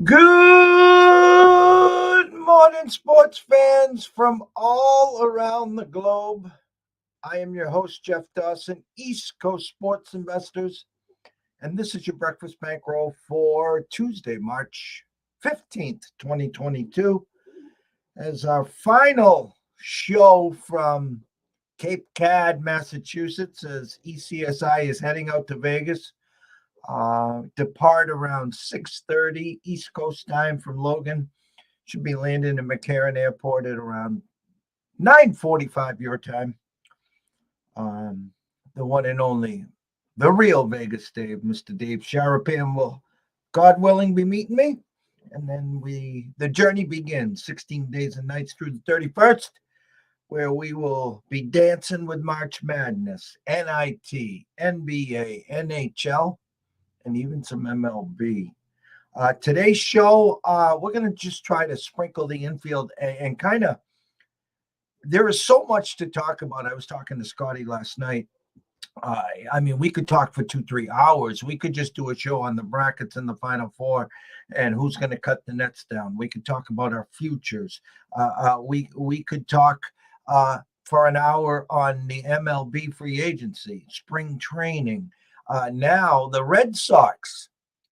Good morning, sports fans from all around the globe. I am your host, Jeff Dawson, East Coast Sports Investors, and this is your breakfast bankroll for Tuesday, March 15th, 2022, as our final show from Cape Cod, Massachusetts, as ECSI is heading out to Vegas. Depart around 6:30 East Coast time from Logan. Should be landing in McCarran Airport at around 9:45 your time. The one and only, the real Vegas Dave, Mr. Dave Sharapan, will, God willing, be meeting me. And then the journey begins 16 days and nights through the 31st, where we will be dancing with March Madness, NIT, NBA, NHL, and even some MLB. Today's show, we're going to just try to sprinkle the infield and kind of, there is so much to talk about. I was talking to Scotty last night. I mean, we could talk for 2-3 hours. We could just do a show on the brackets in the Final Four and who's going to cut the nets down. We could talk about our futures. We could talk for an hour on the MLB free agency, spring training. Now the Red Sox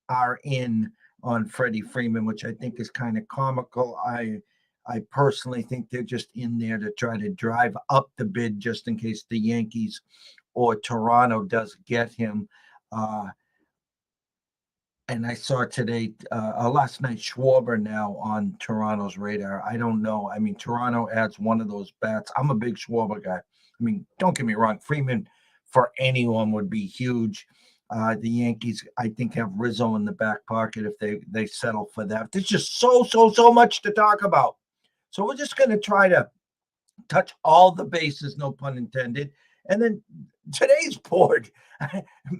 are in on Freddie Freeman, which I think is kind of comical. I personally think they're just in there to try to drive up the bid just in case the Yankees or Toronto does get him. And I saw today, last night, Schwarber now on Toronto's radar. I don't know. I mean, Toronto adds one of those bats. I'm a big Schwarber guy. I mean, don't get me wrong. Freeman for anyone would be huge. The Yankees, I think, have Rizzo in the back pocket if they settle for that. There's just so much to talk about. So we're just going to try to touch all the bases, no pun intended. And then today's board,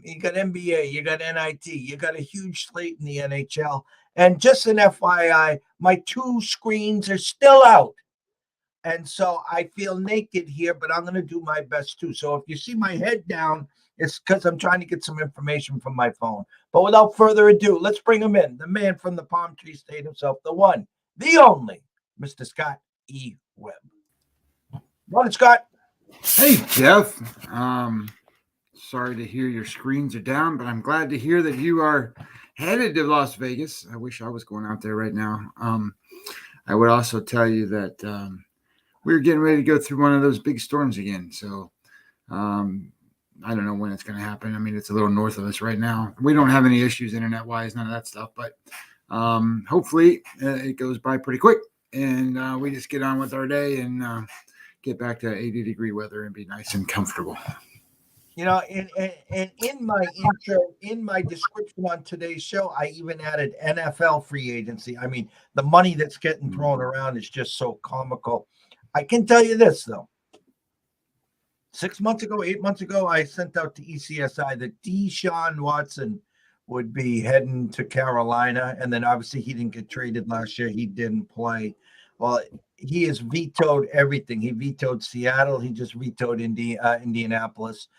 you got NBA, you got NIT, you got a huge slate in the NHL. And just an FYI, my 2 screens are still out. And so I feel naked here, but I'm going to do my best too. So if you see my head down, it's because I'm trying to get some information from my phone. But without further ado, let's bring him in. The man from the Palm Tree State himself, the one, the only, Mr. Scott E. Webb. Morning, Scott. Hey, Jeff. Sorry to hear your screens are down, but I'm glad to hear that you are headed to Las Vegas. I wish I was going out there right now. I would also tell you that we're getting ready to go through one of those big storms again. So I don't know when it's going to happen. I mean, it's a little north of us right now. We don't have any issues internet-wise, none of that stuff. But hopefully it goes by pretty quick, and we just get on with our day and get back to 80-degree weather and be nice and comfortable. You know, and in my intro, in my description on today's show, I even added NFL free agency. I mean, the money that's getting thrown around is just so comical. I can tell you this, though. 8 months ago, I sent out to ECSI that Deshaun Watson would be heading to Carolina. And then obviously he didn't get traded last year. He didn't play. Well, he has vetoed everything. He vetoed Seattle. He just vetoed Indianapolis.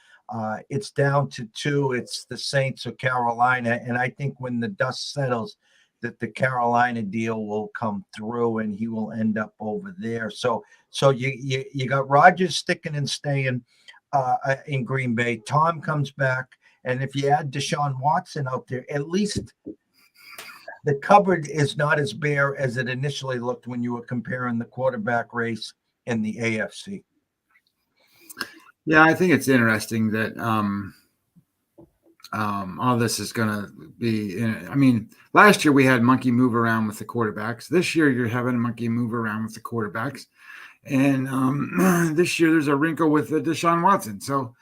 It's down to 2. It's the Saints or Carolina. And I think when the dust settles, that the Carolina deal will come through and he will end up over there. So you got Rodgers sticking and staying in Green Bay. Tom comes back. And if you add Deshaun Watson out there, at least the cupboard is not as bare as it initially looked when you were comparing the quarterback race in the AFC. Yeah, I think it's interesting that all this is going to be. I mean, last year we had monkey move around with the quarterbacks. This year you're having a monkey move around with the quarterbacks, and this year there's a wrinkle with Deshaun Watson. So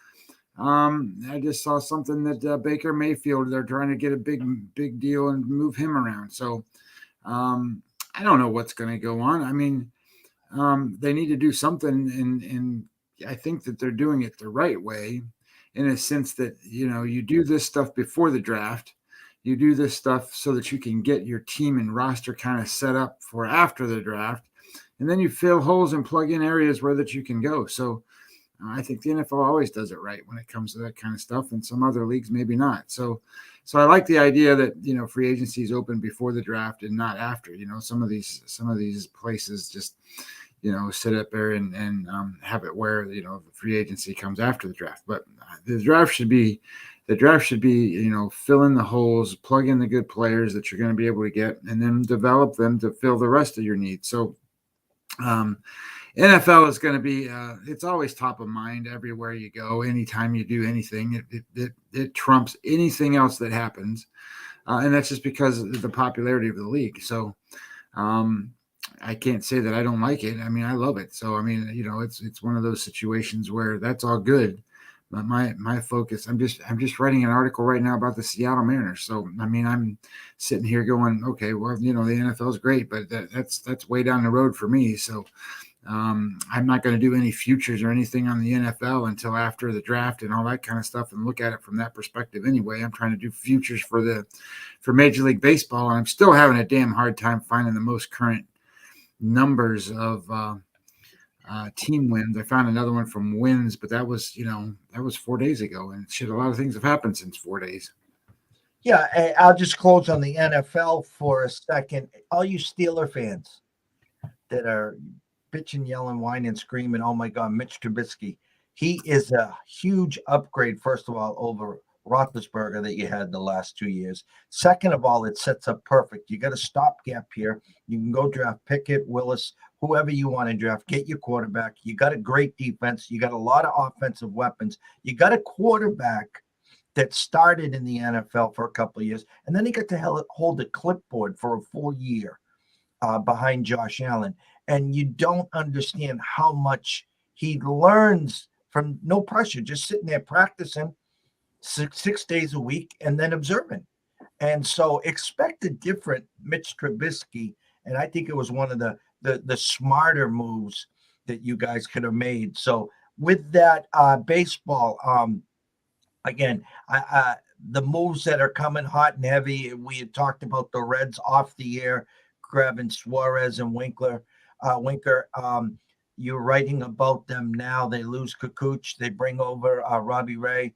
I just saw something that Baker Mayfield, they're trying to get a big deal and move him around. So I don't know what's going to go on. I mean, they need to do something, and I think that they're doing it the right way, in a sense that, you know, you do this stuff before the draft. You do this stuff so that you can get your team and roster kind of set up for after the draft. And then you fill holes and plug in areas where that you can go. So I think the NFL always does it right when it comes to that kind of stuff, and some other leagues maybe not. So I like the idea that free agency is open before the draft and not after. Some of these places just sit up there and have it where the free agency comes after the draft. But the draft should be fill in the holes, plug in the good players that you're going to be able to get, and then develop them to fill the rest of your needs. So NFL is going to be it's always top of mind everywhere you go. Anytime you do anything, it trumps anything else that happens, and that's just because of the popularity of the league. So I can't say that I don't like it. I mean, I love it. So I mean, it's one of those situations where that's all good. But my focus, I'm just writing an article right now about the Seattle Mariners. So I mean, I'm sitting here going, okay, well, the NFL is great, but that's way down the road for me. So I'm not going to do any futures or anything on the NFL until after the draft and all that kind of stuff, and look at it from that perspective. Anyway, I'm trying to do futures for Major League Baseball, and I'm still having a damn hard time finding the most current numbers of team wins. I found another one from wins, but that was 4 days ago, and shit, a lot of things have happened since 4 days. Yeah, I'll just close on the NFL for a second. All you Steeler fans that are bitching, yelling, whining, screaming, oh my God, Mitch Trubisky. He is a huge upgrade, first of all, over Roethlisberger that you had the last 2 years. Second of all, it sets up perfect. You got a stopgap here. You can go draft Pickett, Willis, whoever you want to draft. Get your quarterback. You got a great defense. You got a lot of offensive weapons. You got a quarterback that started in the NFL for a couple of years, and then he got to hold a clipboard for a full year behind Josh Allen. And you don't understand how much he learns from no pressure, just sitting there practicing six days a week and then observing. And so expect a different Mitch Trubisky. And I think it was one of the smarter moves that you guys could have made. So with that, baseball, again, the moves that are coming hot and heavy, we had talked about the Reds off the air, grabbing Suarez and Winker. You're writing about them now. They lose Kukuc. They bring over Robbie Ray.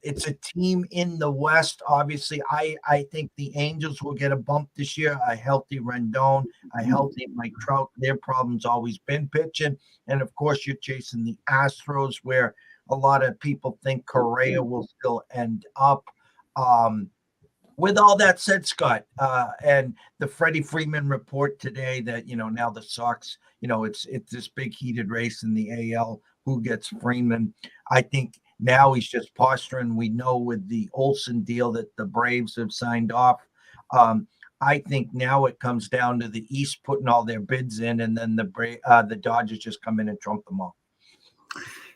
It's a team in the West. Obviously, I think the Angels will get a bump this year. A healthy Rendon, a healthy Mike Trout. Their problem's always been pitching. And, of course, you're chasing the Astros, where a lot of people think Correa will still end up. With all that said, Scott, and the Freddie Freeman report today that, now the Sox, it's this big heated race in the AL, who gets Freeman. I think now he's just posturing. We know with the Olsen deal that the Braves have signed off. I think now it comes down to the East putting all their bids in, and then the Dodgers just come in and trump them all.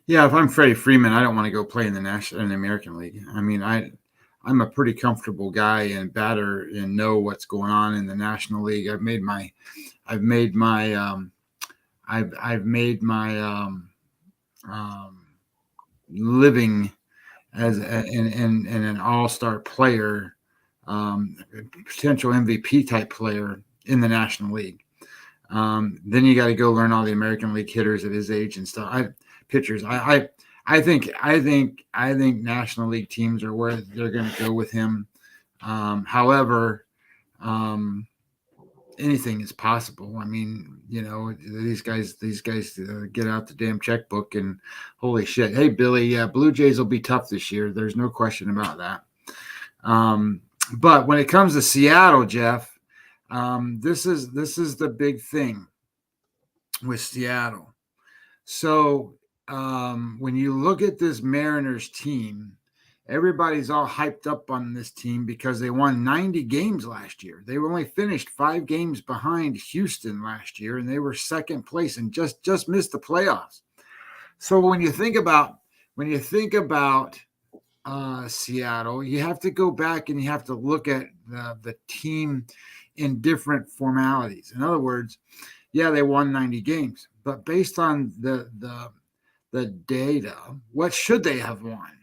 Yeah, if I'm Freddie Freeman, I don't want to go play in the American League. I mean, I'm a pretty comfortable guy and batter and know what's going on in the National League. I've made my living as an all-star player, potential MVP type player in the National League. Then you got to go learn all the American League hitters at his age and stuff. Pitchers. I think National League teams are where they're going to go with him. However, anything is possible. I mean, these guys get out the damn checkbook and holy shit. Hey, Billy, yeah, Blue Jays will be tough this year. There's no question about that. But when it comes to Seattle, Jeff, this is the big thing with Seattle. So when you look at this Mariners team, everybody's all hyped up on this team because they won 90 games last year. They only finished 5 games behind Houston last year, and they were second place and just missed the playoffs. So when you think about Seattle, you have to go back and you have to look at the team in different formalities. In other words, yeah, they won 90 games, but based on the data, what should they have won?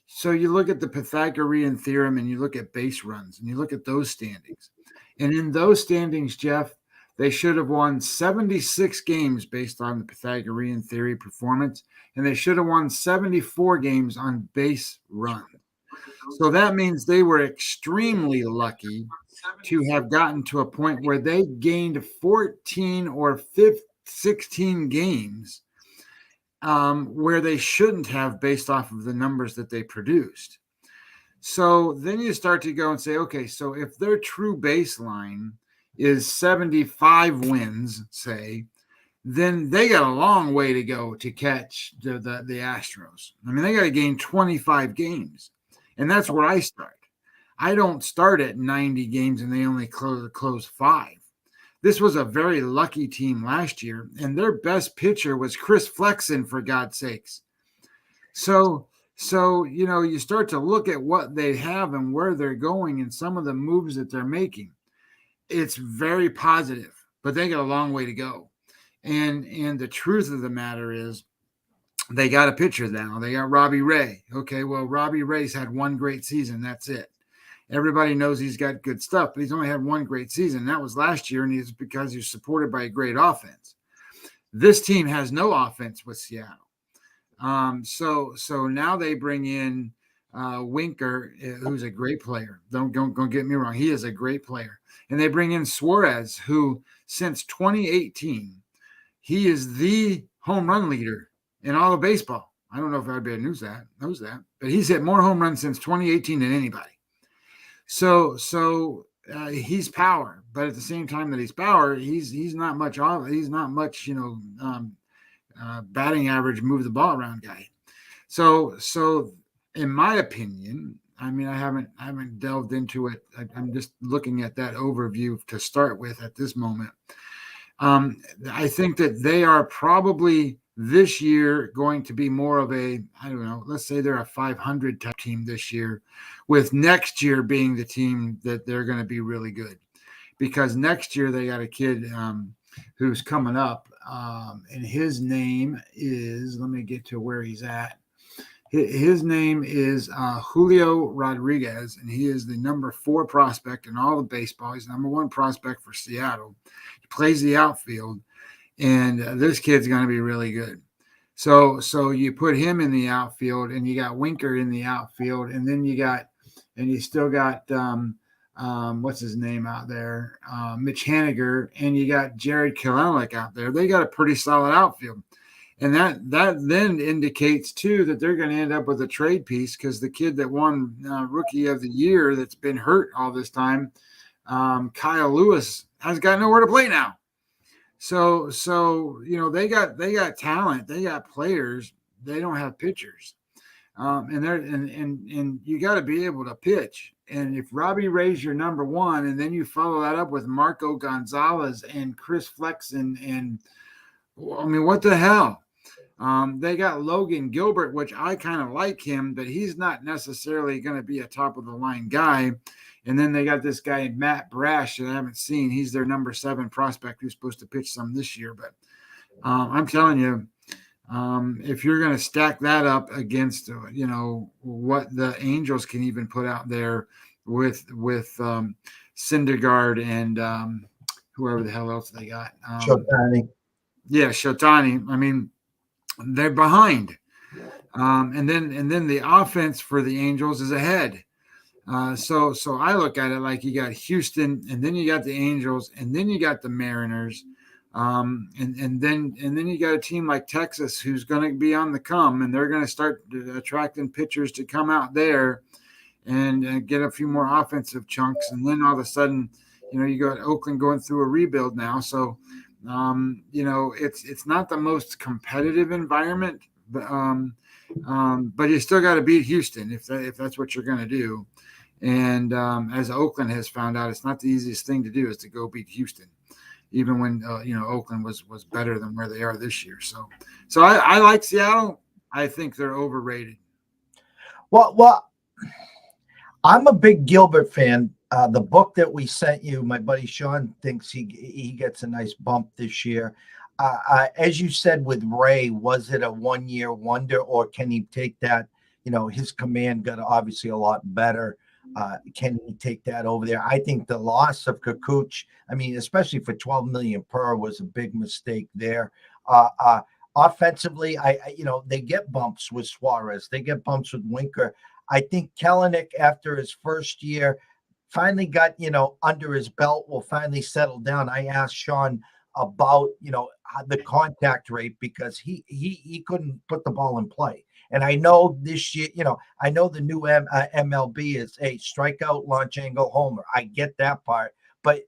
So you look at the Pythagorean theorem and you look at base runs and you look at those standings. And in those standings, Jeff, They should have won 76 games based on the Pythagorean theory performance, and they should have won 74 games on base run. So that means they were extremely lucky to have gotten to a point where they gained 14 or 16 games where they shouldn't have based off of the numbers that they produced. So then you start to go and say, okay, so if their true baseline is 75 wins, say, then they got a long way to go to catch the Astros. I mean, they got to gain 25 games. And that's where I start. I don't start at 90 games and they only close 5. This was a very lucky team last year, and their best pitcher was Chris Flexen, for God's sakes. So you start to look at what they have and where they're going and some of the moves that they're making. It's very positive, but they got a long way to go. And the truth of the matter is, they got a pitcher now. They got Robbie Ray. Okay, well, Robbie Ray's had one great season. That's it. Everybody knows he's got good stuff, but he's only had one great season. That was last year, and it's because he's supported by a great offense. This team has no offense with Seattle. So now they bring in Winker, who's a great player. Don't get me wrong. He is a great player. And they bring in Suarez, who since 2018, he is the home run leader in all of baseball. I don't know if everybody knows that, but he's hit more home runs since 2018 than anybody. So he's power, but at the same time that he's power, he's not much batting average, move the ball around guy. So in my opinion, I mean, I haven't delved into it. I'm just looking at that overview to start with at this moment. I think that they are probably this year going to be more of a, I don't know, let's say they're a 500 type team this year, with next year being the team that they're going to be really good. Because next year they got a kid who's coming up, and his name is, let me get to where he's at. His name is Julio Rodriguez, and he is the number 4 prospect in all of baseball. He's number 1 prospect for Seattle. He plays the outfield, and this kid's going to be really good. So you put him in the outfield, and you got Winker in the outfield, and then you still got what's his name out there, Mitch Haniger, and you got Jared Kelenic out there. They got a pretty solid outfield. And that then indicates, too, that they're going to end up with a trade piece, because the kid that won Rookie of the Year that's been hurt all this time, Kyle Lewis, has got nowhere to play now. So they got talent, they got players, they don't have pitchers, and you got to be able to pitch. And if Robbie Ray's your number 1, and then you follow that up with Marco Gonzalez and Chris Flexen, and I mean, what the hell? They got Logan Gilbert, which I kind of like him, but he's not necessarily going to be a top of the line guy. And then they got this guy, Matt Brash, that I haven't seen. He's their number 7 prospect who's supposed to pitch some this year. But I'm telling you, if you're going to stack that up against, what the Angels can even put out there with Syndergaard and whoever the hell else they got. Shotani. Yeah, Shotani. I mean, they're behind. And then the offense for the Angels is ahead. So I look at it like you got Houston, and then you got the Angels, and then you got the Mariners, and then you got a team like Texas who's going to be on the come, and they're going to start attracting pitchers to come out there and get a few more offensive chunks, and then all of a sudden, you got Oakland going through a rebuild now. So it's not the most competitive environment, but you still got to beat Houston if that's what you're going to do. And as Oakland has found out, it's not the easiest thing to do is to go beat Houston, even when Oakland was better than where they are this year. So I like Seattle. I think they're overrated. Well, I'm a big Gilbert fan. The book that we sent you, my buddy Sean thinks he gets a nice bump this year. As you said with Ray, was it a 1-year wonder, or can he take that? His command got obviously a lot better. Can he take that over there? I think the loss of Kukuc, I mean, especially for 12 million per, was a big mistake there. Offensively, they get bumps with Suarez. They get bumps with Winker. I think Kellenic, after his first year, finally got, under his belt, will finally settle down. I asked Sean about, the contact rate because he couldn't put the ball in play. And I know this year, I know the new MLB is a strikeout, launch angle, homer. I get that part. But,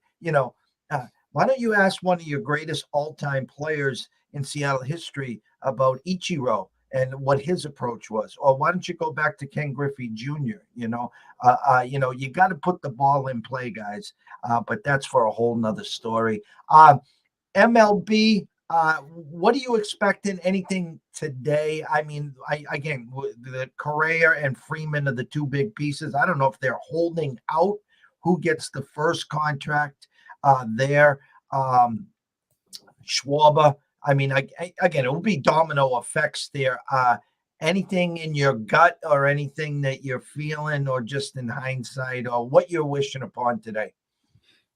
why don't you ask one of your greatest all-time players in Seattle history about Ichiro and what his approach was? Or why don't you go back to Ken Griffey Jr.? You got to put the ball in play, guys. But that's for a whole nother story. MLB, what are you expecting? Anything today? I mean, again, the Correa and Freeman are the two big pieces. I don't know if they're holding out who gets the first contract there. Schwarber. I mean, again, it will be domino effects there. Anything in your gut or anything that you're feeling, or just in hindsight, or what you're wishing upon today?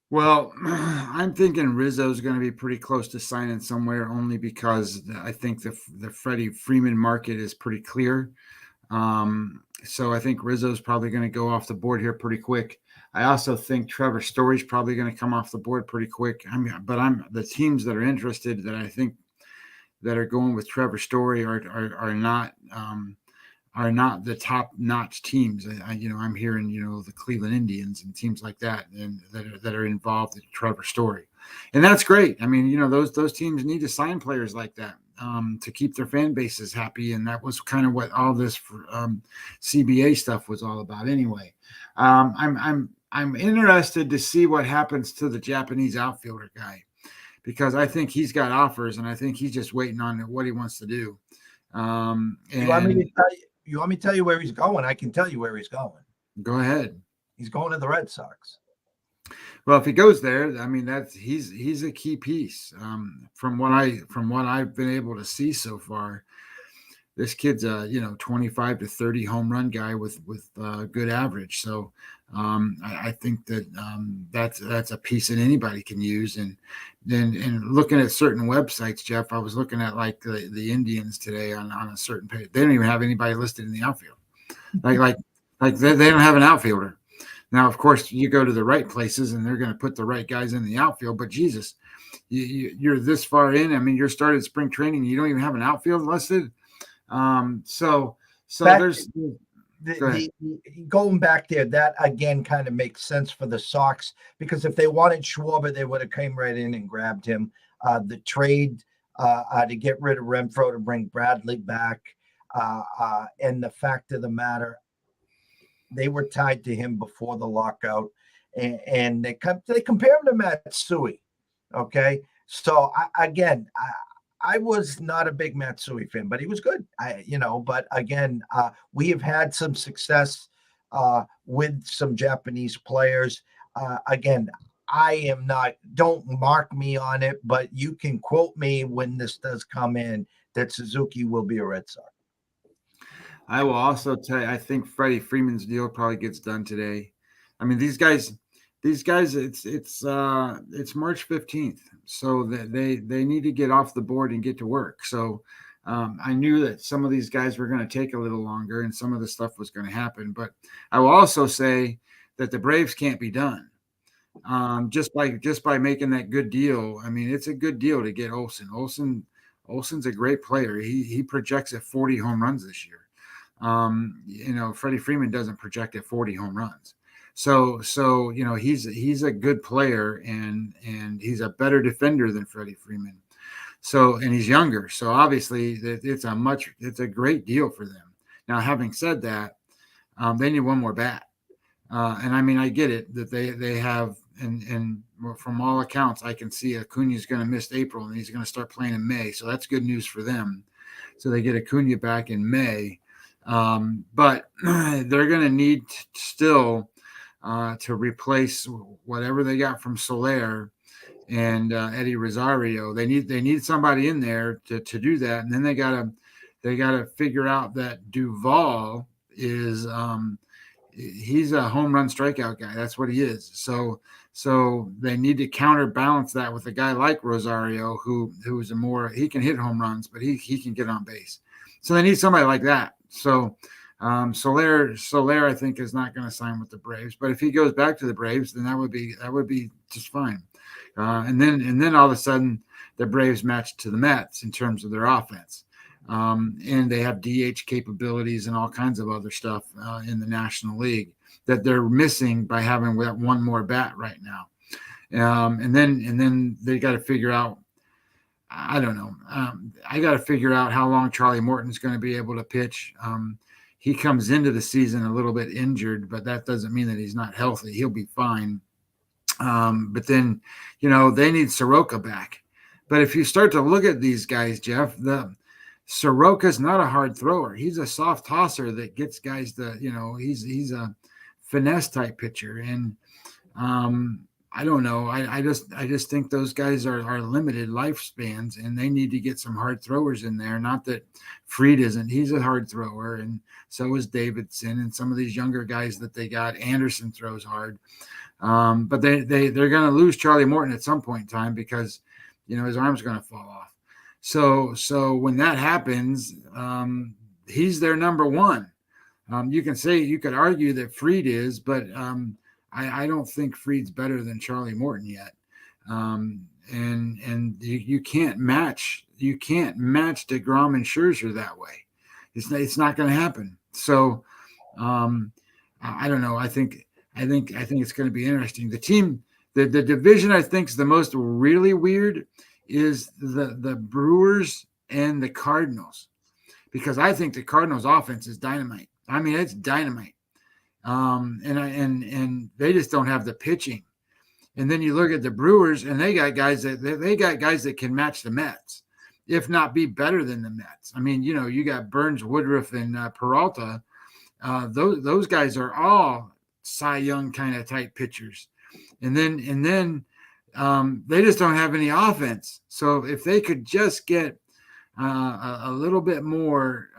Well, I'm thinking Rizzo's going to be pretty close to signing somewhere, only because I think the Freddie Freeman market is pretty clear. So I think Rizzo's probably going to go off the board here pretty quick. I also think Trevor Story's probably going to come off the board pretty quick. But the teams that are interested, that I think that are going with Trevor Story are not the top-notch teams. I'm hearing, the Cleveland Indians and teams like that, and that are involved in Trevor Story, and that's great. I mean, those teams need to sign players like that to keep their fan bases happy, and that was kind of what all this CBA stuff was all about. Anyway, I'm interested to see what happens to the Japanese outfielder guy, because I think he's got offers, and I think he's just waiting on what he wants to do. You want me to tell you where he's going? I can tell you where he's going. Go ahead. He's going to the Red Sox. Well, if he goes there, I mean, he's a key piece. From what I've been able to see so far, this kid's a 25 to 30 home run guy with good average. So I think that that's a piece that anybody can use. And then looking at certain websites, Jeff, I was looking at like the Indians today on a certain page. They don't even have anybody listed in the outfield. Like they don't have an outfielder. Now, of course, you go to the right places and they're going to put the right guys in the outfield. But Jesus, you're this far in. I mean, you're started spring training. You don't even have an outfield listed. So there's going back there, that again kind of makes sense for the Sox, because if they wanted Schwarber, they would have came right in and grabbed him. The trade to get rid of Renfroe to bring Bradley back, and the fact of the matter, they were tied to him before the lockout, and they compare him to Matsui. Okay, so I was not a big Matsui fan, but he was good. But again, we have had some success with some Japanese players. Again, don't mark me on it, but you can quote me when this does come in that Suzuki will be a Red Sox. I will also tell you, I think Freddie Freeman's deal probably gets done today. I mean, these guys, it's March 15th, so that they need to get off the board and get to work. So I knew that some of these guys were going to take a little longer, and some of the stuff was going to happen. But I will also say that the Braves can't be done just by making that good deal. I mean, it's a good deal to get Olsen. Olsen's a great player. He projects at 40 home runs this year. Freddie Freeman doesn't project at 40 home runs. So he's a good player, and he's a better defender than Freddie Freeman. So, and he's younger. So obviously it's a great deal for them. Now, having said that, they need one more bat. And I mean, I get it that they have, and from all accounts, I can see Acuna's going to miss April, and he's going to start playing in May. So that's good news for them. So they get Acuna back in May. But they're going to need still to replace whatever they got from Soler and Eddie Rosario. They need somebody in there to do that, and then they gotta figure out that Duvall is he's a home run strikeout guy. That's what he is. So they need to counterbalance that with a guy like Rosario, who's he can hit home runs, but he can get on base. So they need somebody like that. So Soler, I think, is not going to sign with the Braves. But if he goes back to the Braves, then that would be just fine. And then all of a sudden, the Braves match to the Mets in terms of their offense. And they have DH capabilities and all kinds of other stuff in the National League that they're missing by having that one more bat right now. And then they got to figure out, I don't know. I got to figure out how long Charlie Morton's going to be able to pitch. He comes into the season a little bit injured, but that doesn't mean that he's not healthy. He'll be fine. But then, they need Soroka back. But if you start to look at these guys, Jeff, Soroka's not a hard thrower. He's a soft tosser that gets guys he's a finesse type pitcher. And I don't know. I just think those guys are limited lifespans, and they need to get some hard throwers in there. Not that Fried isn't. He's a hard thrower, and so is Davidson, and some of these younger guys that they got. Anderson throws hard. But they're going to lose Charlie Morton at some point in time because, his arm's going to fall off. So when that happens, he's their number one. You could argue that Fried is, but I don't think Fried's better than Charlie Morton yet. And you can't match DeGrom and Scherzer that way. It's not going to happen. So I don't know. I think it's going to be interesting. The team, the division I think is the most really weird is the Brewers and the Cardinals, because I think the Cardinals offense is dynamite. I mean, it's dynamite. And they just don't have the pitching. And then you look at the Brewers, and they got guys that can match the Mets, if not be better than the Mets. I mean, you got Burns, Woodruff, and Peralta. Those guys are all Cy Young kind of type pitchers. And then they just don't have any offense. So if they could just get a little bit more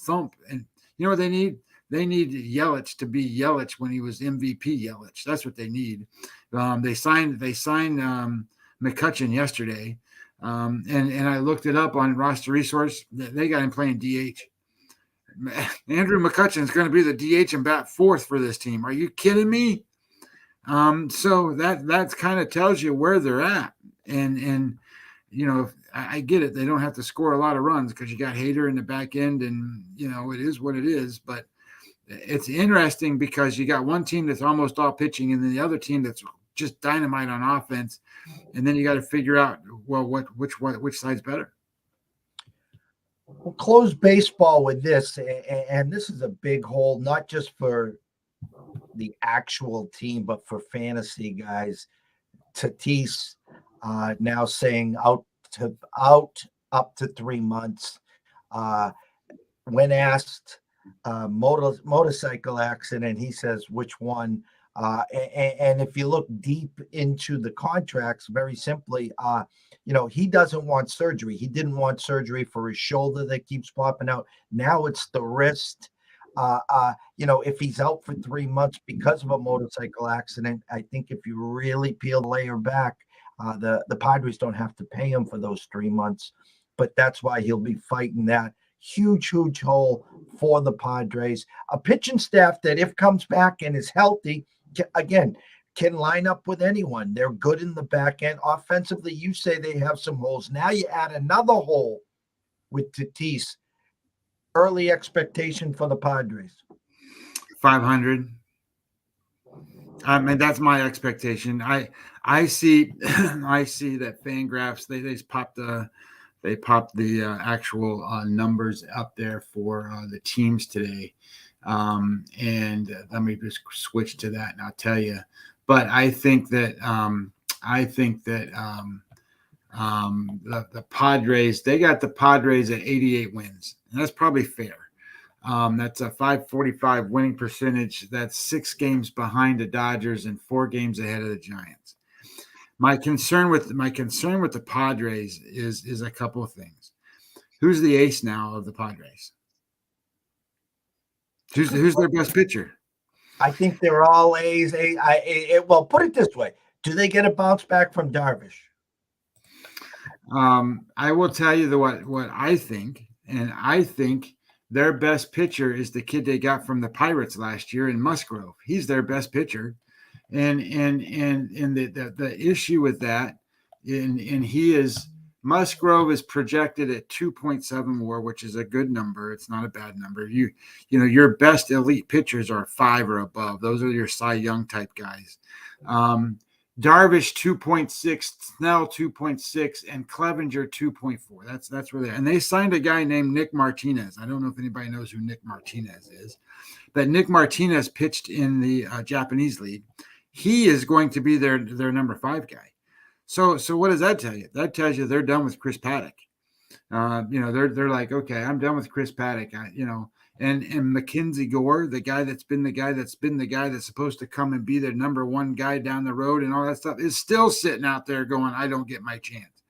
thump, and what they need? They need Yelich to be Yelich when he was MVP Yelich. That's what they need. They signed McCutchen yesterday, and I looked it up on Roster Resource. They got him playing DH. Andrew McCutchen is going to be the DH and bat fourth for this team. Are you kidding me? So that kind of tells you where they're at. And I get it. They don't have to score a lot of runs because you got Hader in the back end, and it is what it is. But it's interesting because you got one team that's almost all pitching, and then the other team that's just dynamite on offense. And then you got to figure out, well, which side's better. We'll close baseball with this, and this is a big hole, not just for the actual team, but for fantasy guys. Tatis now saying out up to 3 months. When asked, motorcycle accident, he says which one. And if you look deep into the contracts, very simply, he doesn't want surgery. He didn't want surgery for his shoulder that keeps popping out. Now it's the wrist. If he's out for 3 months because of a motorcycle accident, I think if you really peel the layer back, the Padres don't have to pay him for those 3 months. But that's why he'll be fighting that huge hole for the Padres. A pitching staff that, if comes back and is healthy, can line up with anyone. They're good in the back end. Offensively, you say they have some holes. Now you add another hole with Tatis. Early expectation for the Padres? 500. I mean, that's my expectation. I see that Fangraphs, they just popped the actual numbers up there for the teams today. And let me just switch to that and I'll tell you. But I think that the Padres, they got the Padres at 88 wins. And that's probably fair. That's a 545 winning percentage. That's 6 games behind the Dodgers and 4 games ahead of the Giants. My concern with the Padres is a couple of things. Who's the ace now of the Padres? Who's their best pitcher? I think they're all A's. Well, put it this way: do they get a bounce back from Darvish? I will tell you what I think, and I think their best pitcher is the kid they got from the Pirates last year in Musgrove. He's their best pitcher, and the issue with that, and he is Musgrove is projected at 2.7 WAR, which is a good number. It's not a bad number. You know your best elite pitchers are 5 or above. Those are your Cy Young type guys. Darvish 2.6, Snell 2.6, and Clevenger 2.4. That's where they are. And they signed a guy named Nick Martinez. I don't know if anybody knows who Nick Martinez is, but Nick Martinez pitched in the Japanese league. He is going to be their number 5 guy. So what does that tell you? That tells you they're done with Chris Paddock. They're like, okay, I'm done with Chris Paddock. And Mackenzie Gore, the guy that's supposed to come and be their number 1 guy down the road and all that stuff, is still sitting out there going, I don't get my chance.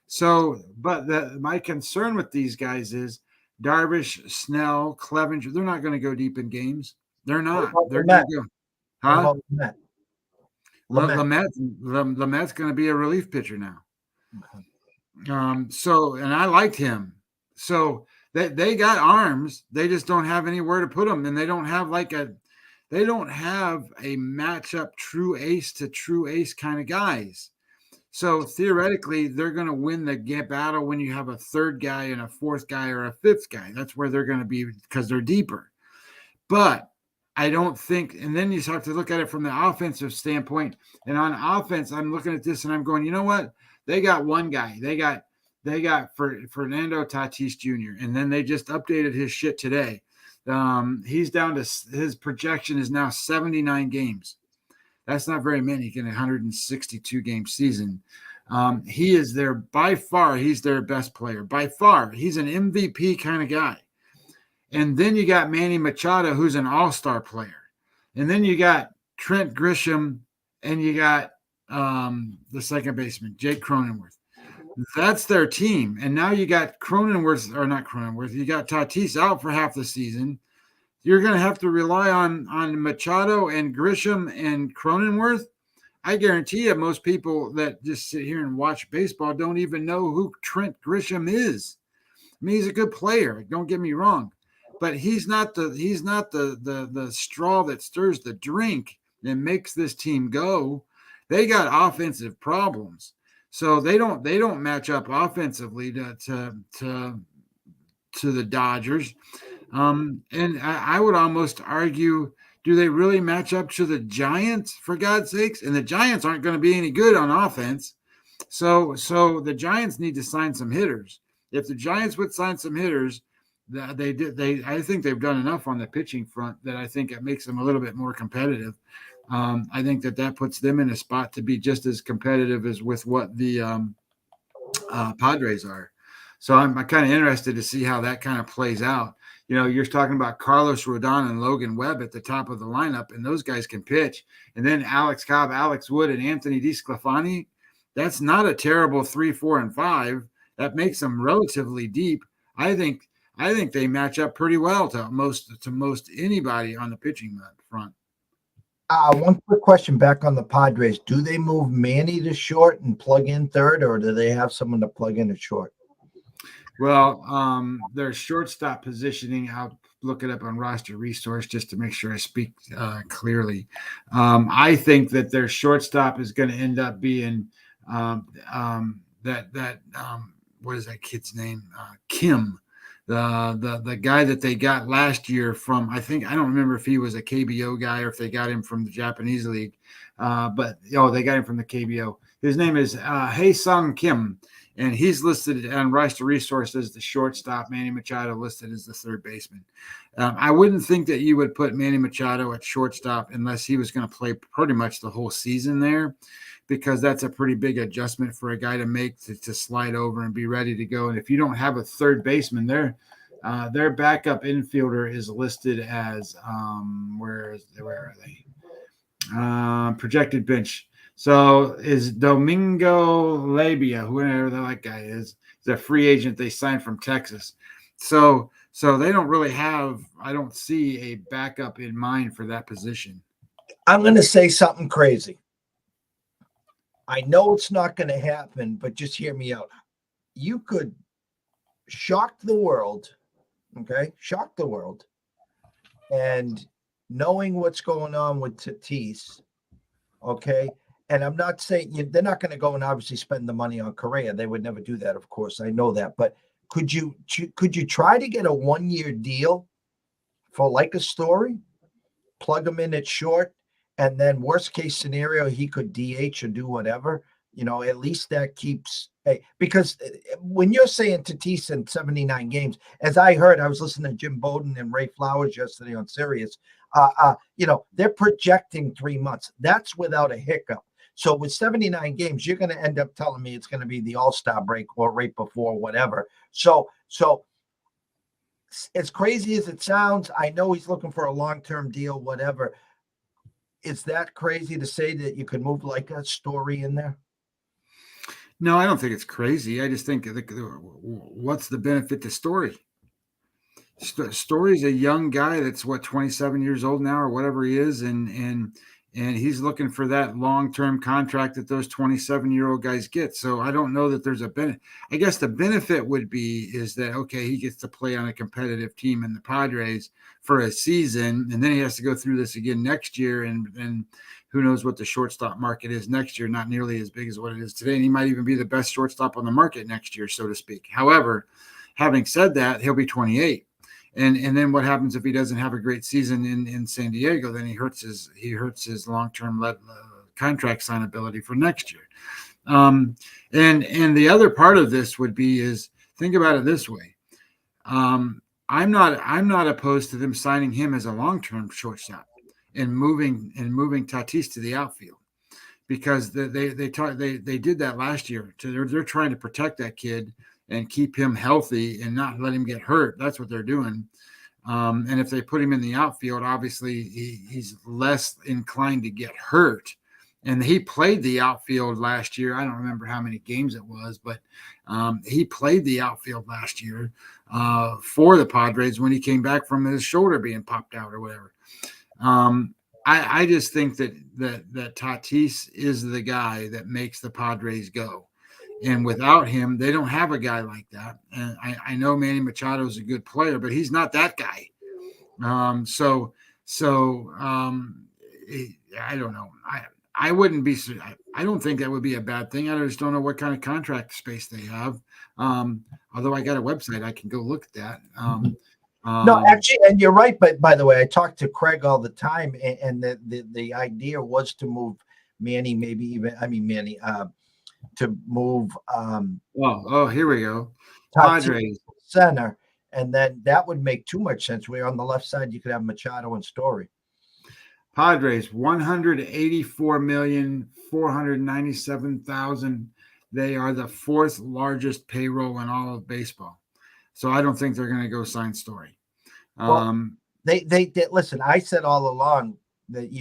So, but my concern with these guys is Darvish, Snell, Clevenger, they're not going to go deep in games. They're not. They're going to go. Huh? Lamette's going to be a relief pitcher now. Okay. So, and I liked him. So they got arms. They just don't have anywhere to put them. And they don't have a matchup true ace to true ace kind of guys. So theoretically, they're going to win the battle when you have a 3rd guy and a 4th guy or a 5th guy. That's where they're going to be because they're deeper. But I don't think, and then you have to look at it from the offensive standpoint. And on offense, I'm looking at this and I'm going, you know what? They got one guy. They got Fernando Tatis Jr. And then they just updated his shit today. He's down to his projection is now 79 games. That's not very many in a 162 game season. He is by far, he's their best player. By far, he's an MVP kind of guy. And then you got Manny Machado, who's an all-star player. And then you got Trent Grisham, and you got the second baseman, Jake Cronenworth. That's their team. And now you got you got Tatis out for half the season. You're going to have to rely on Machado and Grisham and Cronenworth. I guarantee you most people that just sit here and watch baseball don't even know who Trent Grisham is. I mean, he's a good player. Don't get me wrong. But he's not the straw that stirs the drink and makes this team go. They got offensive problems, so they don't match up offensively to the Dodgers. And I would almost argue, do they really match up to the Giants, for God's sakes? And the Giants aren't going to be any good on offense. So the Giants need to sign some hitters. If the Giants would sign some hitters, I think they've done enough on the pitching front that I think it makes them a little bit more competitive. I think that puts them in a spot to be just as competitive as with what the Padres are. So I'm kind of interested to see how that kind of plays out. You know, you're talking about Carlos Rodon and Logan Webb at the top of the lineup, and those guys can pitch. And then Alex Cobb, Alex Wood, and Anthony DeSclafani. That's not a terrible 3, 4, and 5. That makes them relatively deep. I think they match up pretty well to most anybody on the pitching front. One quick question back on the Padres. Do they move Manny to short and plug in third, or do they have someone to plug in at short? Well, their shortstop positioning, I'll look it up on Roster Resource just to make sure I speak clearly. I think that their shortstop is going to end up being what is that kid's name? Kim. The guy that they got last year from, I don't remember if he was a KBO guy or if they got him from the Japanese league, but they got him from the KBO. His name is Hae-Sung Kim, and he's listed on Roster Resource as the shortstop. Manny Machado listed as the third baseman. I wouldn't think that you would put Manny Machado at shortstop unless he was going to play pretty much the whole season there, because that's a pretty big adjustment for a guy to make to slide over and be ready to go. And if you don't have a third baseman, their backup infielder is listed as where are they? Projected bench. So is Domingo Labia, whoever that guy is a free agent they signed from Texas. So So they don't really have, I don't see a backup in mind for that position. I'm going to say something crazy. I know it's not going to happen, but just hear me out. You could shock the world, okay? Shock the world. And knowing what's going on with Tatis, okay? And I'm not saying they're not going to go and obviously spend the money on Correa. They would never do that, of course. I know that. But could you try to get a 1-year deal for like a Story, plug him in at short, and then worst case scenario, he could DH or do whatever? At least that keeps because when you're saying Tatis in 79 games, as I heard, I was listening to Jim Bowden and Ray Flowers yesterday on Sirius. They're projecting 3 months. That's without a hiccup. So with 79 games, you're going to end up telling me it's going to be the All-Star break or right before whatever. So as crazy as it sounds, I know he's looking for a long-term deal, whatever. Is that crazy to say that you could move like a Story in there? No, I don't think it's crazy. I just think what's the benefit to Story? Story's a young guy that's 27 years old now or whatever he is, and he's looking for that long-term contract that those 27-year-old guys get. So I don't know that there's a benefit. I guess the benefit would be is that, okay, he gets to play on a competitive team in the Padres for a season, and then he has to go through this again next year, and who knows what the shortstop market is next year, not nearly as big as what it is today. And he might even be the best shortstop on the market next year, so to speak. However, having said that, he'll be 28. And then what happens if he doesn't have a great season in San Diego? Then he hurts his long-term contract signability for next year. And the other part of this would be is think about it this way. I'm not opposed to them signing him as a long-term shortstop and moving Tatis to the outfield, because they did that last year. They're trying to protect that kid and keep him healthy and not let him get hurt. That's what they're doing. And if they put him in the outfield, obviously he's less inclined to get hurt. And he played the outfield last year. I don't remember how many games it was, but he played the outfield last year for the Padres when he came back from his shoulder being popped out or whatever. I just think that Tatis is the guy that makes the Padres go. And without him, they don't have a guy like that. And I know Manny Machado is a good player, but he's not that guy. I don't know. I wouldn't be. I don't think that would be a bad thing. I just don't know what kind of contract space they have. Although I got a website, I can go look at that. No, actually, and you're right. But by the way, I talk to Craig all the time, and the idea was to move Manny, Manny. To move here we go. Padres center, and then that would make too much sense. Where on the left side you could have Machado and Story. Padres 184,497,000. They are the 4th largest payroll in all of baseball. So I don't think they're going to go sign Story. They listen. I said all along that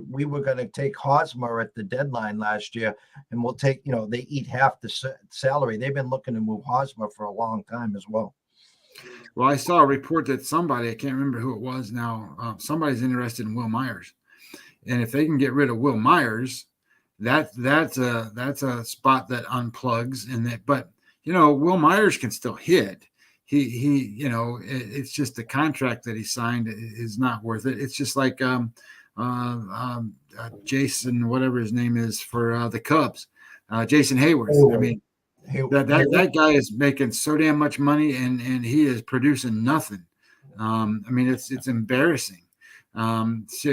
we were going to take Hosmer at the deadline last year, and we'll take, they eat half the salary. They've been looking to move Hosmer for a long time as well. Well, I saw a report that I can't remember who it was now, somebody's interested in Will Myers. And if they can get rid of Will Myers, that's a spot that unplugs but Will Myers can still hit. He it's just the contract that he signed is not worth it. It's just like, Jason, whatever his name is for the Cubs, Jason Hayward. I mean, that guy is making so damn much money, and he is producing nothing. I mean, it's embarrassing. So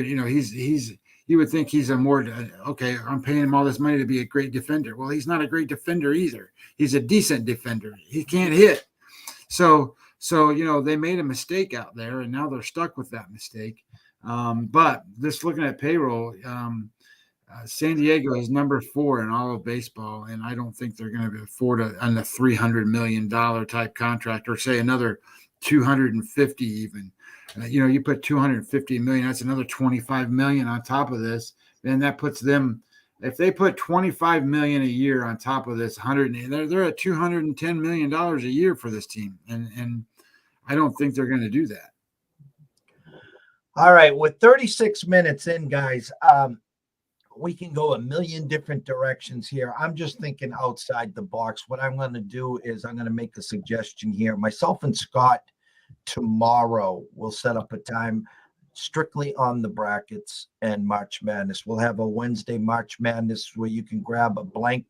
you would think he's a more okay. I'm paying him all this money to be a great defender. Well, he's not a great defender either. He's a decent defender. He can't hit. So they made a mistake out there, and now they're stuck with that mistake. But just looking at payroll, San Diego is number 4 in all of baseball, and I don't think they're going to afford a $300 million type contract, or say another 250 even. You put 250 million, that's another 25 million on top of this, and that puts them. If they put 25 million a year on top of this, they're at $210 million a year for this team, and I don't think they're going to do that. All right, with 36 minutes in, guys, we can go a million different directions here. I'm just thinking outside the box. What I'm going to do is I'm going to make a suggestion here. Myself and Scott tomorrow will set up a time strictly on the brackets and March Madness. We'll have a Wednesday March Madness where you can grab a blank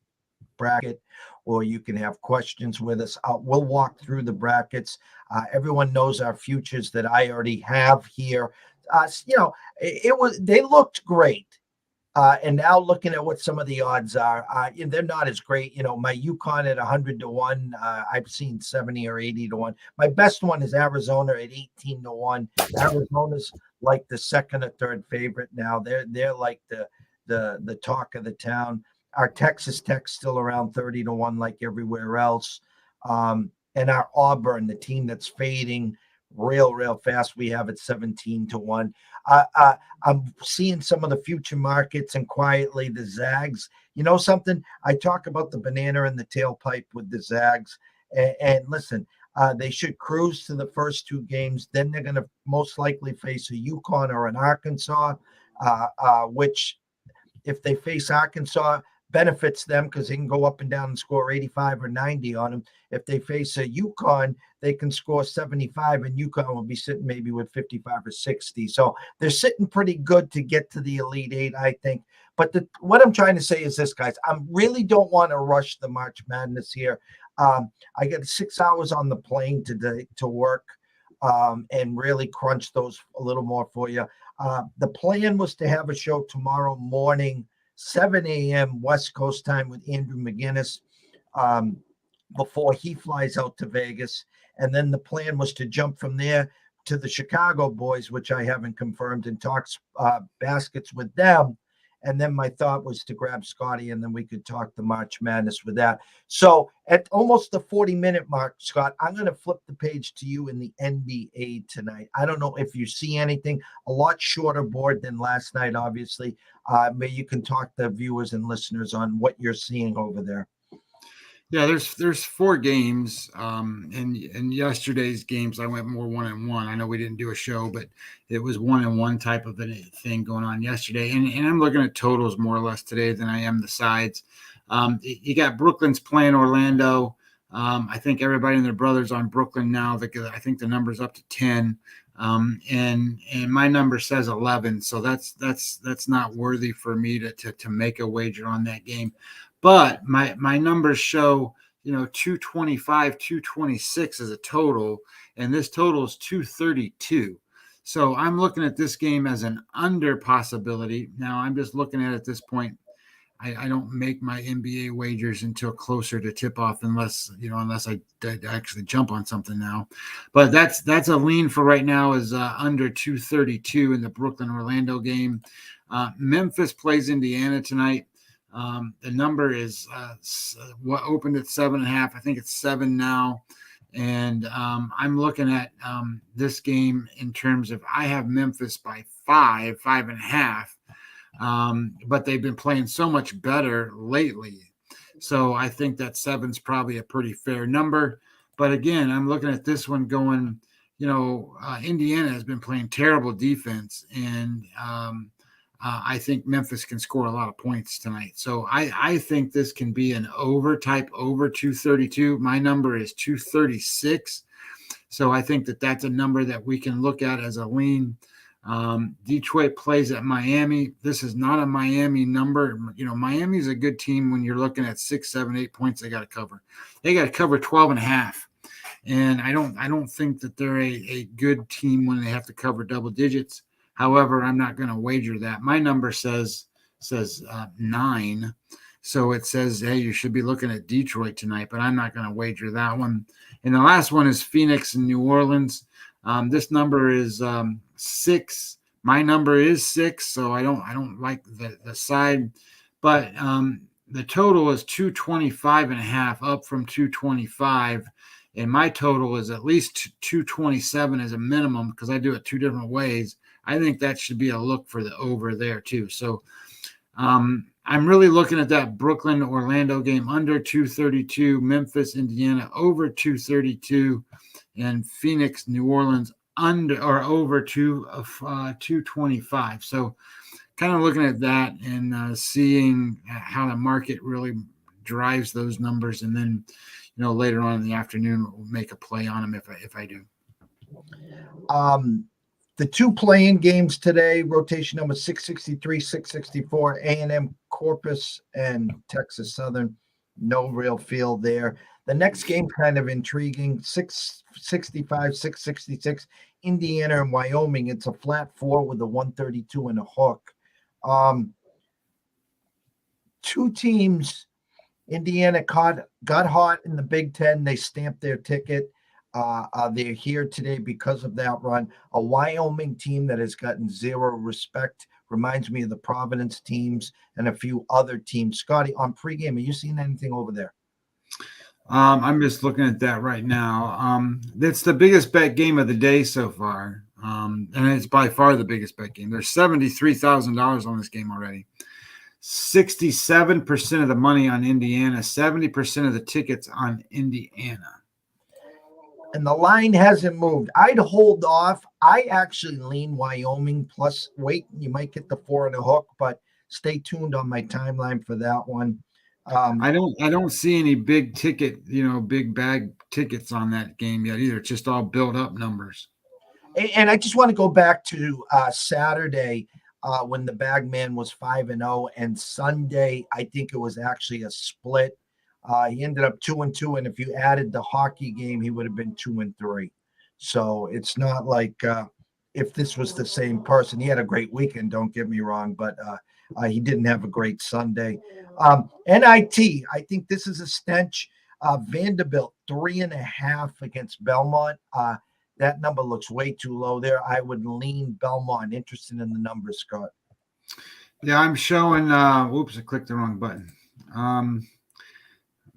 bracket or you can have questions with us. We'll walk through the brackets. Everyone knows our futures that I already have here. They looked great. And now looking at what some of the odds are, they're not as great. My UConn at 100-1. I've seen 70 or 80-1. My best one is Arizona at 18-1. Arizona's like the second or third favorite now. They're like the talk of the town. Our Texas Tech still around 30-1, like everywhere else. And our Auburn, the team that's fading real fast, we have it 17-1. I'm seeing some of the future markets and quietly the Zags. You know something? I talk about the banana in the tailpipe with the Zags. And listen, they should cruise to the first two games. Then they're going to most likely face a UConn or an Arkansas, which if they face Arkansas, benefits them because they can go up and down and score 85 or 90 on them. If they face a UConn, they can score 75, and UConn will be sitting maybe with 55 or 60. So they're sitting pretty good to get to the Elite Eight, I think. But what I'm trying to say is this, guys. I really don't want to rush the March Madness here. I got 6 hours on the plane today to work and really crunch those a little more for you. The plan was to have a show tomorrow morning, 7 a.m. West Coast time with Andrew McGinnis before he flies out to Vegas. And then the plan was to jump from there to the Chicago boys, which I haven't confirmed, and talk baskets with them. And then my thought was to grab Scotty, and then we could talk the March Madness with that. So at almost the 40-minute mark, Scott, I'm going to flip the page to you in the NBA tonight. I don't know if you see anything. A lot shorter board than last night, obviously. Maybe you can talk to viewers and listeners on what you're seeing over there. Yeah, there's 4 games, and yesterday's games I went more 1-1. I know we didn't do a show, but it was 1-1 type of a thing going on yesterday. And I'm looking at totals more or less today than I am the sides. You got Brooklyn's playing Orlando. I think everybody and their brothers on Brooklyn now. I think the number's up to 10, and my number says 11. So that's not worthy for me to make a wager on that game. But my numbers show, 225, 226 as a total, and this total is 232. So I'm looking at this game as an under possibility. Now I'm just looking at this point. I don't make my NBA wagers until closer to tip off, unless I actually jump on something now. But that's a lean for right now is under 232 in the Brooklyn Orlando game. Memphis plays Indiana tonight. The number is what opened at 7.5. I think it's 7 now. And I'm looking at this game in terms of I have Memphis by 5.5. But they've been playing so much better lately. So I think that 7's probably a pretty fair number. But again, I'm looking at this one going, Indiana has been playing terrible defense, and I think Memphis can score a lot of points tonight. So I think this can be an over 232. My number is 236. So I think that's a number that we can look at as a lean. Detroit plays at Miami. This is not a Miami number. Miami is a good team when you're looking at 6, 7, 8 points they got to cover. They got to cover 12.5. And I don't think that they're a good team when they have to cover double digits. However, I'm not going to wager that. My number says 9. So it says, hey, you should be looking at Detroit tonight, but I'm not going to wager that one. And the last one is Phoenix and New Orleans. This number is 6. My number is 6, so I don't like the side. But the total is 225.5, up from 225. And my total is at least 227 as a minimum because I do it 2 different ways. I think that should be a look for the over there too. So I'm really looking at that Brooklyn Orlando game under 232, Memphis Indiana over 232, and Phoenix, New Orleans under or over 225. So kind of looking at that and seeing how the market really drives those numbers, and then later on in the afternoon we'll make a play on them if I do. The two playing games today, rotation number 663, 664, A&M Corpus and Texas Southern. No real feel there. The next game kind of intriguing, 665, 666, Indiana and Wyoming. It's a flat 4 with a 132 and a hook. Two teams, Indiana got hot in the Big Ten. They stamped their ticket. They're here today because of that run. A Wyoming team that has gotten zero respect. Reminds me of the Providence teams and a few other teams. Scotty, on pregame, are you seeing anything over there? I'm just looking at that right now. That's the biggest bet game of the day so far. And it's by far the biggest bet game. There's $73,000 on this game already. 67% of the money on Indiana, 70% of the tickets on Indiana. And the line hasn't moved. I'd hold off. I actually lean Wyoming plus wait. You might get the 4 and a hook, but stay tuned on my timeline for that one. I don't see any big ticket, big bag tickets on that game yet either. It's just all built up numbers. And I just want to go back to Saturday when the Bagman was 5-0, and Sunday I think it was actually a split. He ended up 2-2, and if you added the hockey game, he would have been 2-3. So it's not like if this was the same person. He had a great weekend, don't get me wrong, but he didn't have a great Sunday. NIT, I think this is a stench. Vanderbilt 3.5 against Belmont. That number looks way too low there. I would lean Belmont. Interested in the numbers, Scott? Yeah, I'm showing. Oops, I clicked the wrong button.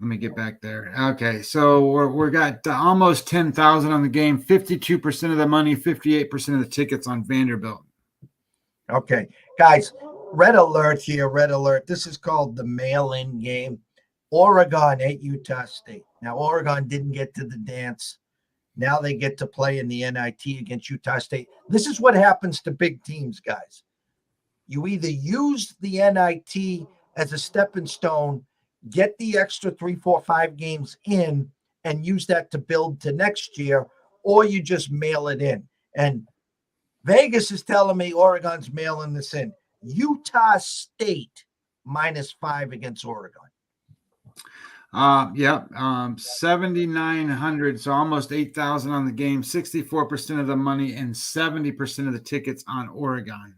Let me get back there. Okay, so we're got almost 10,000 on the game. 52% of the money, 58% of the tickets on Vanderbilt. Okay, guys, red alert here. Red alert. This is called the mail-in game. Oregon at Utah State. Now, Oregon didn't get to the dance. Now they get to play in the NIT against Utah State. This is what happens to big teams, guys. You either use the NIT as a stepping stone, get the extra 3, 4, 5 games in, and use that to build to next year, or you just mail it in. And Vegas is telling me Oregon's mailing this in. Utah State -5 against Oregon. 7,900, so almost 8,000 on the game, 64% of the money and 70% of the tickets on Oregon.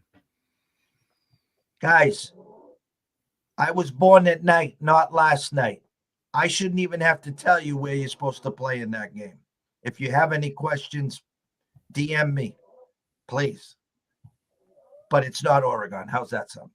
Guys, I was born at night, not last night. I shouldn't even have to tell you where you're supposed to play in that game. If you have any questions, DM me, please. But it's not Oregon. How's that sound?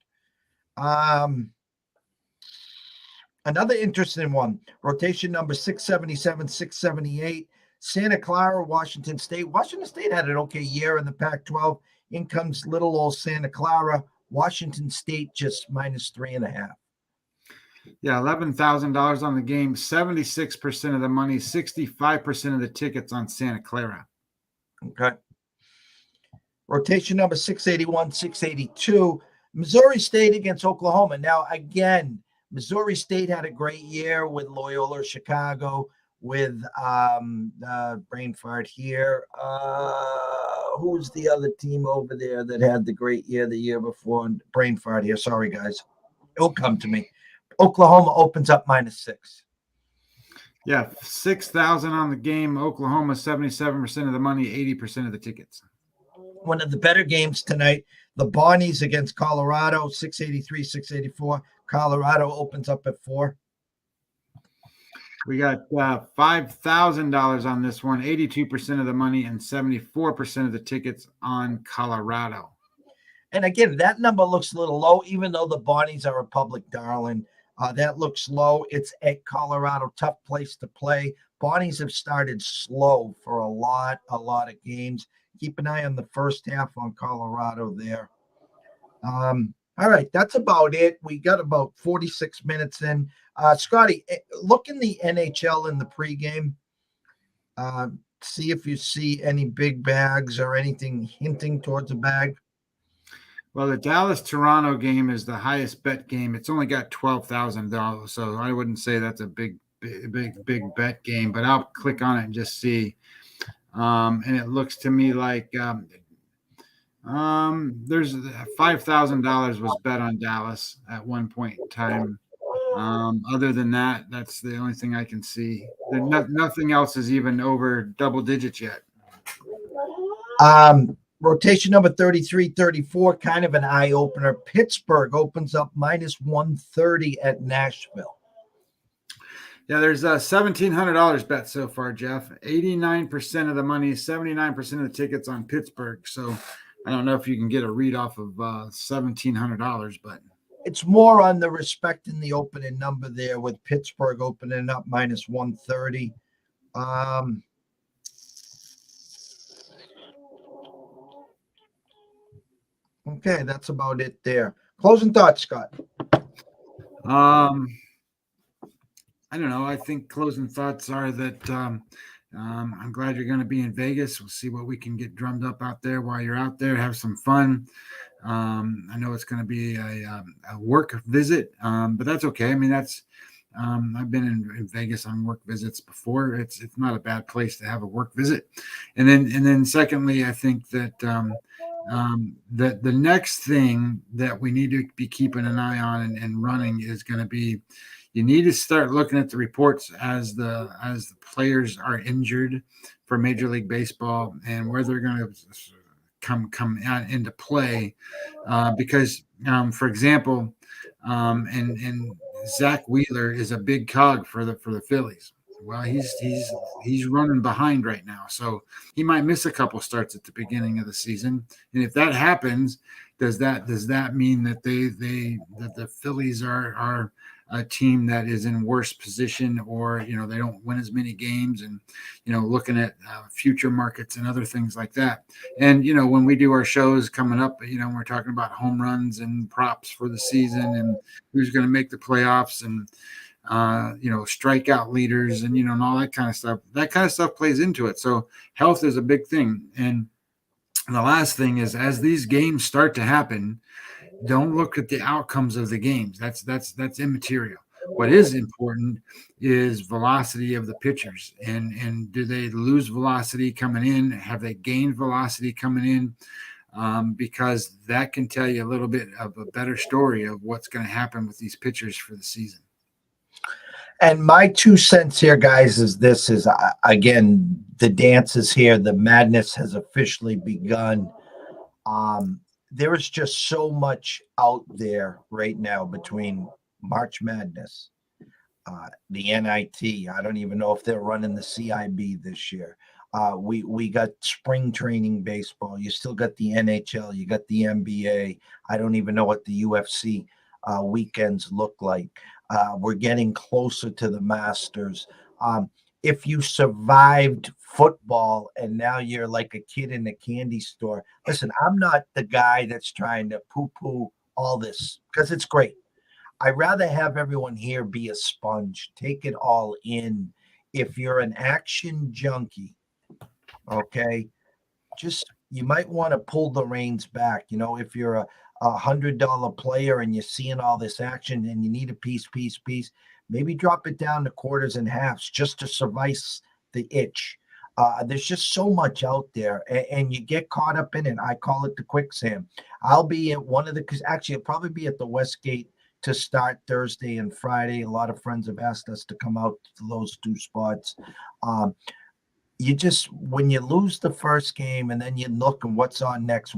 Another interesting one, rotation number 677, 678, Santa Clara, Washington State. Washington State had an okay year in the Pac-12. In comes little old Santa Clara. Washington State just -3.5. Yeah, $11,000 on the game, 76% of the money, 65% of the tickets on Santa Clara. Okay. Rotation number 681, 682, Missouri State against Oklahoma. Now, again, Missouri State had a great year with Loyola Chicago, with brain fart here. Who's the other team over there that had the great year the year before? Brain fart here. Sorry, guys. It'll come to me. Oklahoma opens up -6. Yeah, 6,000 on the game. Oklahoma, 77% of the money, 80% of the tickets. One of the better games tonight, the Bonnies against Colorado, 683, 684. Colorado opens up at 4. We got $5,000 on this one, 82% of the money and 74% of the tickets on Colorado. And again, that number looks a little low, even though the Bonnies are a public darling. That looks low. It's at Colorado, tough place to play. Bonnies have started slow for a lot of games. Keep an eye on the first half on Colorado there. All right, that's about it. We got about 46 minutes in. Scotty, look in the NHL in the pregame. see if you see any big bags or anything hinting towards a bag? Well, the Dallas-Toronto game is the highest bet game. It's only got $12,000, so I wouldn't say that's a big bet game. But I'll click on it and just see. And it looks to me like there's $5,000 was bet on Dallas at one point in time. Other than that, that's the only thing I can see. Nothing else is even over double digits yet. Rotation number 33-34, kind of an eye opener. Pittsburgh opens up minus 130 at Nashville. Yeah, there's $1,700 bet so far, Jeff. 89% of the money, 79% of the tickets on Pittsburgh. So I don't know if you can get a read off of $1,700, but it's more on the respecting the opening number there, with Pittsburgh opening up minus 130. Okay, that's about it there. Closing thoughts, Scott. I don't know. I think closing thoughts are that I'm glad you're going to be in Vegas. We'll see what we can get drummed up out there while you're out there. Have some fun. I know it's going to be a work visit, but that's okay. I mean, that's I've been in Vegas on work visits before. It's not a bad place to have a work visit. And then secondly, I think that that the next thing that we need to be keeping an eye on and running is going to be, you need to start looking at the reports as the players are injured for Major League Baseball and where they're going to come into play, because for example, and Zach Wheeler is a big cog for the Phillies. Well, he's running behind right now, so he might miss a couple starts at the beginning of the season. And if that happens, does that mean that that the Phillies are a team that is in worse position, or they don't win as many games, and looking at future markets and other things like that. And when we do our shows coming up, we're talking about home runs and props for the season and who's going to make the playoffs and strikeout leaders and and all that kind of stuff. That kind of stuff plays into it. So health is a big thing. And the last thing is, as these games start to happen, don't look at the outcomes of the games. That's immaterial. What is important is velocity of the pitchers, and do they lose velocity coming in? Have they gained velocity coming in? Because that can tell you a little bit of a better story of what's going to happen with these pitchers for the season. And my 2 cents here, guys, is again, the dance is here. The madness has officially begun. There is just so much out there right now between March Madness, the NIT. I don't even know if they're running the CIB this year. We got spring training baseball. You still got the NHL. You got the NBA. I don't even know what the UFC weekends look like. We're getting closer to the Masters. If you survived football and now you're like a kid in a candy store, listen, I'm not the guy that's trying to poo-poo all this, because it's great. I'd rather have everyone here be a sponge, take it all in. If you're an action junkie, okay, you might want to pull the reins back. If you're a $100 player and you're seeing all this action and you need a piece, maybe drop it down to quarters and halves just to suffice the itch. There's just so much out there, and you get caught up in it. I call it the quicksand. I'll be at I'll probably be at the Westgate to start Thursday and Friday. A lot of friends have asked us to come out to those 2 spots. When you lose the first game and then you look and what's on next,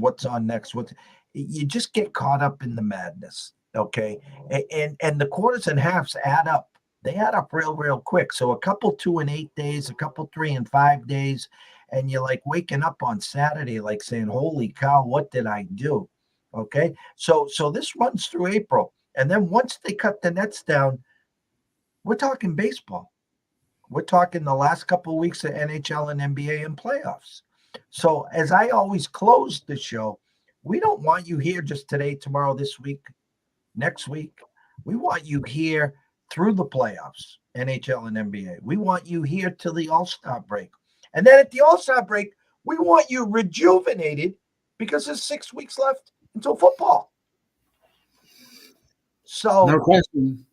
you just get caught up in the madness. Okay. And the quarters and halves add up. They add up real quick. So a couple 2 and 8 days, a couple 3 and 5 days, and you're like waking up on Saturday, like saying, holy cow, what did I do? Okay. So this runs through April. And then once they cut the nets down, we're talking baseball. We're talking the last couple of weeks of NHL and NBA and playoffs. So as I always close the show, we don't want you here just today, tomorrow, this week, next week. We want you here through the playoffs, NHL and NBA. We want you here till the All-Star break. And then at the All-Star break, we want you rejuvenated because there's 6 weeks left until football. So No question.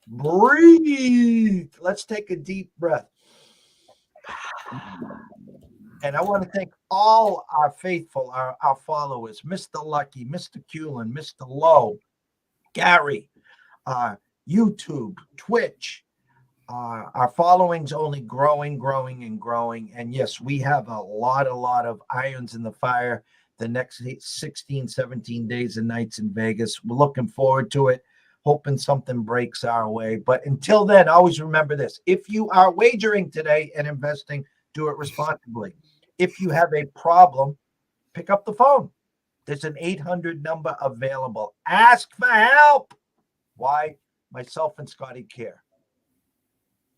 breathe. Let's take a deep breath. And I want to thank all our faithful, our followers, Mr. Lucky, Mr. Cullen, Mr. Lowe, Gary, YouTube, Twitch. Our following's only growing, and growing. And yes, we have a lot of irons in the fire the next 16, 17 days and nights in Vegas. We're looking forward to it, hoping something breaks our way. But until then, always remember this. If you are wagering today and investing, do it responsibly. If you have a problem, pick up the phone. There's an 800 number available. Ask for help. Why? Myself and Scotty care.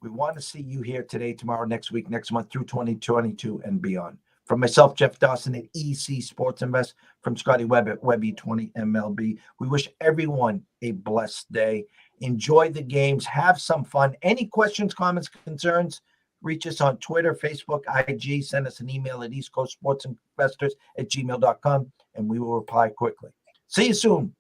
We want to see you here today, tomorrow, next week, next month, through 2022 and beyond. From myself, Jeff Dawson at EC Sports Invest, from Scotty Webb at Webby20 MLB, we wish everyone a blessed day. Enjoy the games. Have some fun. Any questions, comments, concerns, reach us on Twitter, Facebook, IG. Send us an email at eastcoastsportsinvestors@gmail.com, and we will reply quickly. See you soon.